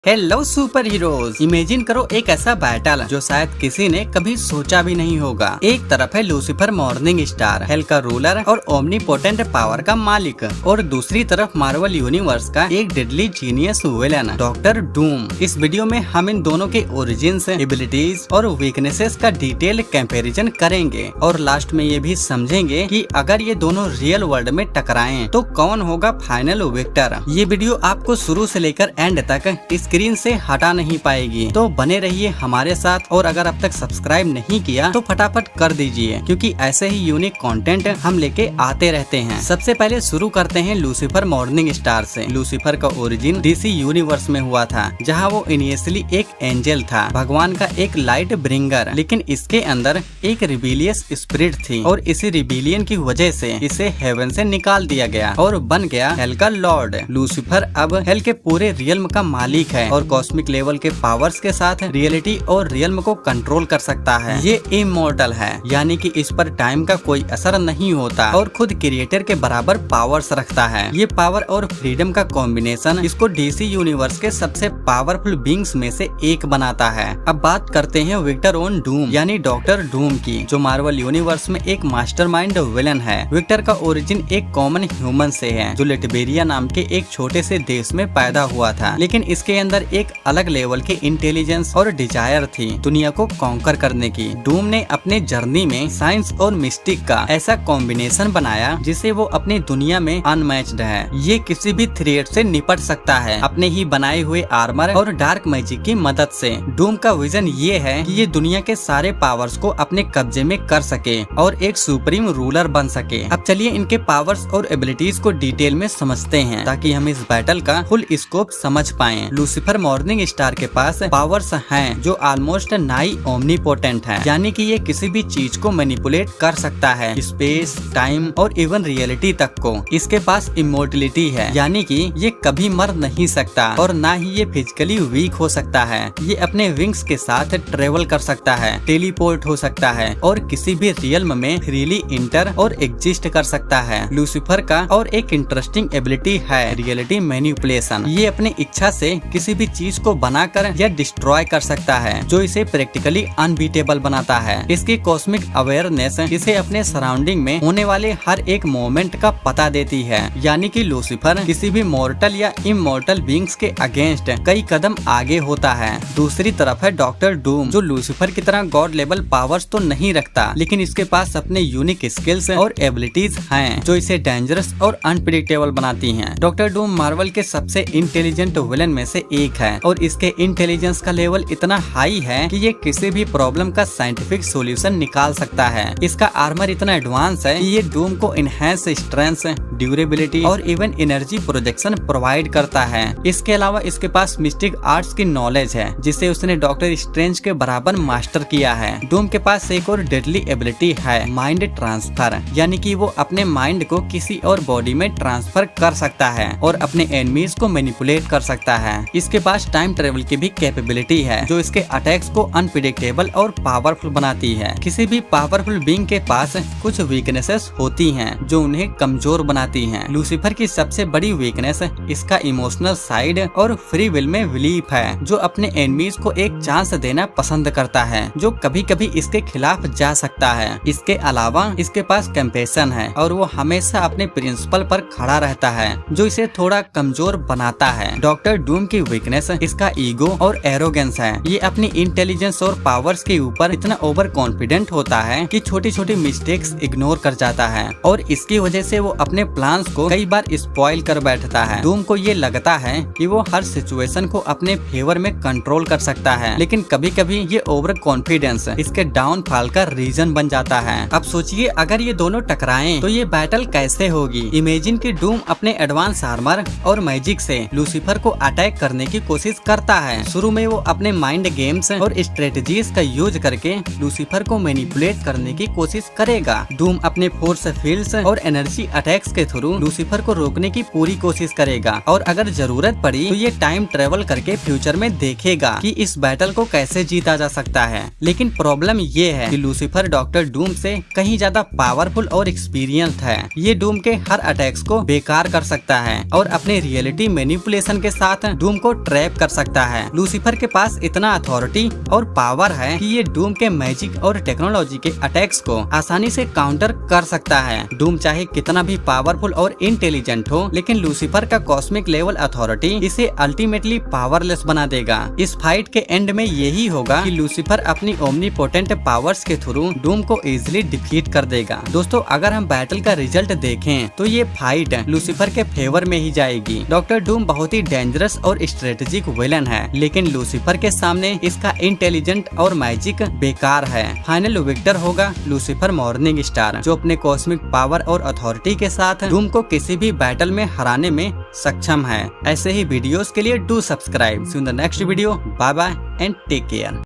Hello super heroes, imagine करो एक ऐसा बैटल जो शायद किसी ने कभी सोचा भी नहीं होगा। एक तरफ है लूसीफर मॉर्निंग स्टार, हेल का रूलर और ओमनीपोटेंट पावर का मालिक, और दूसरी तरफ मार्वल यूनिवर्स का एक deadly genius villain doctor Doom. इस वीडियो में हम इन दोनों के ओरिजिन्स, एबिलिटीज और वीकनेसेस का डिटेल कंपैरिजन करेंगे और लास्ट में ये भी समझेंगे कि अगर ये दोनों रियल वर्ल्ड में टकराएं तो कौन होगा फाइनल विक्टर। ये वीडियो आपको शुरू से लेकर एंड तक स्क्रीन से हटा नहीं पाएगी, तो बने रहिए हमारे साथ। और अगर अब तक सब्सक्राइब नहीं किया तो फटाफट कर दीजिए, क्योंकि ऐसे ही यूनिक कंटेंट हम लेके आते रहते हैं। सबसे पहले शुरू करते हैं लूसीफर मॉर्निंग स्टार से। लूसीफर का ओरिजिन डीसी यूनिवर्स में हुआ था, जहां वो इनिशियली एक एंजल था, भगवान का एक लाइट ब्रिंगर। लेकिन इसके अंदर एक रिबेलियस स्पिरिट थी और इसी रिबेलियन की वजह से इसे हेवन से निकाल दिया गया और बन गया हेल का लॉर्ड। लूसीफर अब हेल के पूरे रियल्म का मालिक है और कॉस्मिक लेवल के पावर्स के साथ रियलिटी और रियल्म को कंट्रोल कर सकता है। ये इमॉर्टल है, यानी कि इस पर टाइम का कोई असर नहीं होता और खुद क्रिएटर के बराबर पावर्स रखता है। ये पावर और फ्रीडम का कॉम्बिनेशन इसको डीसी यूनिवर्स के सबसे पावरफुल बींग्स में से एक बनाता है। अब बात करते हैं विक्टर ऑन डूम यानी डॉक्टर डूम की, जो मार्वल यूनिवर्स में एक मास्टरमाइंड विलन है। विक्टर का ओरिजिन एक कॉमन ह्यूमन से है, जो लिटबेरिया नाम के एक छोटे से देश में पैदा हुआ था। लेकिन इसके अंदर एक अलग लेवल की इंटेलिजेंस और डिजायर थी दुनिया को कॉन्कर करने की। डूम ने अपने जर्नी में साइंस और मिस्टिक का ऐसा कॉम्बिनेशन बनाया जिसे वो अपनी दुनिया में अनमैच्ड है। ये किसी भी थ्रेट से निपट सकता है अपने ही बनाए हुए आर्मर और डार्क मैजिक की मदद से। डूम का विजन ये है कि ये दुनिया के सारे पावर्स को अपने कब्जे में कर सके और एक सुप्रीम रूलर बन सके। अब चलिए इनके पावर्स और एबिलिटीज को डिटेल में समझते हैं, ताकि हम इस बैटल का फुल स्कोप समझ पाएं। लूसीफर मॉर्निंग स्टार के पास पावर्स हैं जो ऑलमोस्ट नाई ओमनीपोटेंट है, यानी कि ये किसी भी चीज को मैनिपुलेट कर सकता है, स्पेस, टाइम और इवन रियलिटी तक को। इसके पास इमोर्टलिटी है, यानी कि ये कभी मर नहीं सकता और ना ही ये फिजिकली वीक हो सकता है। ये अपने विंग्स के साथ ट्रेवल कर सकता है, टेलीपोर्ट हो सकता है और किसी भी रियल्म में फ्रीली इंटर और एग्जिस्ट कर सकता है। लूसीफर का और एक इंटरेस्टिंग एबिलिटी है रियलिटी मैनिपुलेशन। ये अपनी इच्छा से किसी भी चीज को बनाकर या डिस्ट्रॉय कर सकता है, जो इसे प्रैक्टिकली अनबीटेबल बनाता है। इसकी कॉस्मिक अवेयरनेस इसे अपने सराउंडिंग में होने वाले हर एक मोमेंट का पता देती है, यानी कि लूसीफर किसी भी मॉर्टल या इमॉर्टल बीइंग्स के अगेंस्ट कई कदम आगे होता है। दूसरी तरफ है डॉक्टर डूम, जो लूसीफर की तरह गॉड लेवल पावर्स तो नहीं रखता, लेकिन इसके पास अपने यूनिक स्किल्स और एबिलिटीज हैं, जो इसे डेंजरस और अनप्रिडिक्टेबल बनाती हैं। डॉक्टर डूम मार्वल के सबसे इंटेलिजेंट विलेन में से एक है और इसके इंटेलिजेंस का लेवल इतना हाई है कि ये किसी भी प्रॉब्लम का साइंटिफिक सॉल्यूशन निकाल सकता है। इसका आर्मर इतना एडवांस है कि ये डूम को इनहेंस स्ट्रेंथ, ड्यूरेबिलिटी और इवन एनर्जी प्रोजेक्शन प्रोवाइड करता है। इसके अलावा इसके पास मिस्टिक आर्ट्स की नॉलेज है, जिसे उसने डॉक्टर स्ट्रेंज के बराबर मास्टर किया है। डूम के पास एक और डेडली एबिलिटी है माइंड ट्रांसफर, यानी कि वो अपने माइंड को किसी और बॉडी में ट्रांसफर कर सकता है और अपने एनिमीज को मैनिपुलेट कर सकता है। इसके पास टाइम ट्रेवल की भी कैपेबिलिटी है, जो इसके अटैक्स को अनप्रिडिक्टेबल और पावरफुल बनाती है। किसी भी पावरफुल बीइंग के पास कुछ वीकनेसेस होती हैं, जो उन्हें कमजोर बनाती हैं। लूसीफर की सबसे बड़ी वीकनेस इसका इमोशनल साइड और फ्री विल में बिलीफ है, जो अपने एनिमीज को एक चांस देना पसंद करता है, जो कभी कभी इसके खिलाफ जा सकता है। इसके अलावा इसके पास कंपैशन है और वो हमेशा अपने प्रिंसिपल पर खड़ा रहता है, जो इसे थोड़ा कमजोर बनाता है। डॉक्टर डूम की वीकनेस इसका ईगो और एरोगेंस है। ये अपनी इंटेलिजेंस और पावर्स के ऊपर इतना ओवर कॉन्फिडेंट होता है कि छोटी छोटी मिस्टेक्स इग्नोर कर जाता है और इसकी वजह से वो अपने प्लान्स को कई बार स्पॉइल कर बैठता है। डूम को ये लगता है कि वो हर सिचुएशन को अपने फेवर में कंट्रोल कर सकता है, लेकिन कभी कभी ये ओवर कॉन्फिडेंस इसके डाउनफॉल का रीजन बन जाता है। अब सोचिए अगर ये दोनों टकराएं तो ये बैटल कैसे होगी। इमेजिन कि डूम अपने एडवांस आर्मर और मैजिक से लूसीफर को अटैक करने की कोशिश करता है। शुरू में वो अपने माइंड गेम्स और स्ट्रेटजीज का यूज करके लूसीफर को मैनिपुलेट करने की कोशिश करेगा। डूम अपने फोर्स फील्ड्स और एनर्जी अटैक्स के थ्रू लूसीफर को रोकने की पूरी कोशिश करेगा और अगर जरूरत पड़ी तो ये टाइम ट्रेवल करके फ्यूचर में देखेगा कि इस बैटल को कैसे जीता जा सकता है। लेकिन प्रॉब्लम ये है कि लूसीफर डॉक्टर डूम से कहीं ज्यादा पावरफुल और एक्सपीरियंस्ड है। ये डूम के हर अटैक्स को बेकार कर सकता है और अपने रियलिटी मैनिपुलेशन के साथ डूम को को ट्रैप कर सकता है। लूसीफर के पास इतना अथॉरिटी और पावर है कि ये डूम के मैजिक और टेक्नोलॉजी के अटैक्स को आसानी से काउंटर कर सकता है। डूम चाहे कितना भी पावरफुल और इंटेलिजेंट हो, लेकिन लूसीफर का कॉस्मिक लेवल अथॉरिटी इसे अल्टीमेटली पावरलेस बना देगा। इस फाइट के एंड में यही होगा कि लूसीफर अपनी ओमनीपोटेंट पावर्स के थ्रू डूम को इजीली डिफीट कर देगा। दोस्तों, अगर हम बैटल का रिजल्ट देखें तो ये फाइट लूसीफर के फेवर में ही जाएगी। डॉक्टर डूम बहुत ही डेंजरस और स्ट्रेटेजिक विलन है, लेकिन लूसीफर के सामने इसका इंटेलिजेंट और मैजिक बेकार है। फाइनल विक्टर होगा लूसीफर मॉर्निंग स्टार, जो अपने कॉस्मिक पावर और अथॉरिटी के साथ डूम को किसी भी बैटल में हराने में सक्षम है। ऐसे ही वीडियोस के लिए do subscribe. See you in the next video. Bye bye and take care.